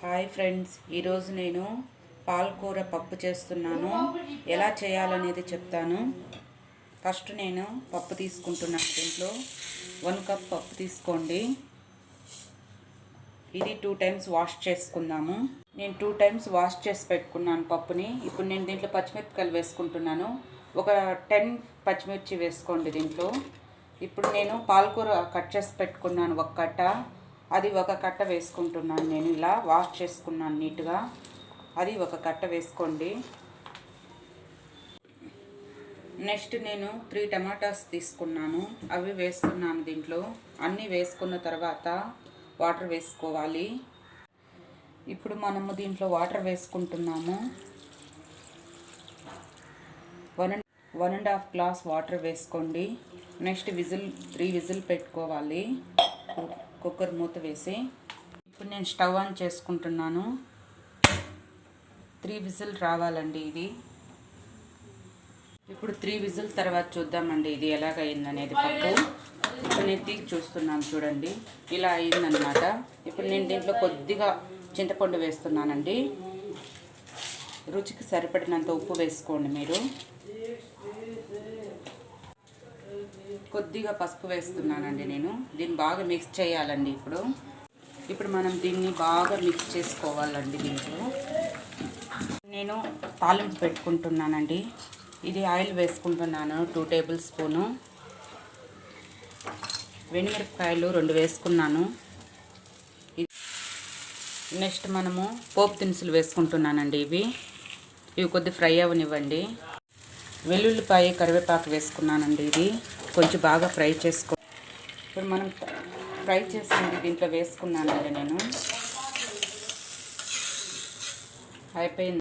Hi friends, ఈరోజు నేను పాలకూర పప్పు చేస్తున్నాను. ఎలా చేయాలనేది చెప్తాను. ఫస్ట్ నేను పప్పు తీసుకుంటున్నాను. దీంట్లో 1 కప్ పప్పు తీసుకోండి. ఇది 2 టైమ్స్ వాష్ చేసుకుందాము. నేను 2 టైమ్స్ వాష్ చేసి పెట్టుకున్నాను పప్పుని. ఇప్పుడు నేను దీంట్లో పచ్చిమిరపకాయలు వేసుకుంటున్నాను. ఒక 10 పచ్చిమిర్చి వేసుకోండి దీంట్లో. ఇప్పుడు నేను పాలకూర కట్ చేసి పెట్టుకున్నాను ఒక కట్ట. అది ఒక కట్ట వేసుకుంటున్నాను. నేను ఇలా వాష్ చేసుకున్నాను నీట్గా. అది ఒక కట్ట వేసుకోండి. నెక్స్ట్ నేను 3 టమాటాస్ తీసుకున్నాను. అవి వేసుకున్నాను దీంట్లో. అన్నీ వేసుకున్న తర్వాత వాటర్ వేసుకోవాలి. ఇప్పుడు మనము దీంట్లో వాటర్ వేసుకుంటున్నాము. 1.5 గ్లాస్ వాటర్ వేసుకోండి. నెక్స్ట్ 3 విజిల్ పెట్టుకోవాలి కుక్కర్ మూత వేసి. ఇప్పుడు నేను స్టవ్ ఆన్ చేసుకుంటున్నాను. 3 విజిల్ రావాలండి ఇది. ఇప్పుడు 3 విజిల్ తర్వాత చూద్దామండి ఇది ఎలాగైందనేది పప్పు. ఇప్పుడు నేను తీసి చూస్తున్నాను, చూడండి ఇలా అయిందనమాట. ఇప్పుడు నేను దీంట్లో కొద్దిగా చింతపండు వేస్తున్నానండి. రుచికి సరిపడినంత ఉప్పు వేసుకోండి మీరు. కొద్దిగా పసుపు వేస్తున్నానండి నేను. దీన్ని బాగా మిక్స్ చేయాలండి. ఇప్పుడు మనం దీన్ని బాగా మిక్స్ చేసుకోవాలండి. దీంట్లో నేను తాలింపు పెట్టుకుంటున్నానండి. ఇది ఆయిల్ వేసుకుంటున్నాను 2 టేబుల్ స్పూను. వెనిమిరపకాయలు 2 వేసుకున్నాను. నెక్స్ట్ మనము పోపు దినుసులు వేసుకుంటున్నానండి. ఇవి కొద్ది ఫ్రై అవనివ్వండి. వెల్లుల్లిపాయ కరివేపాకు వేసుకున్నానండి. ఇది కొంచెం బాగా ఫ్రై చేసుకో. ఇప్పుడు మనం ఫ్రై చేసింది దీంట్లో వేసుకున్నానండి నేను. అయిపోయింది.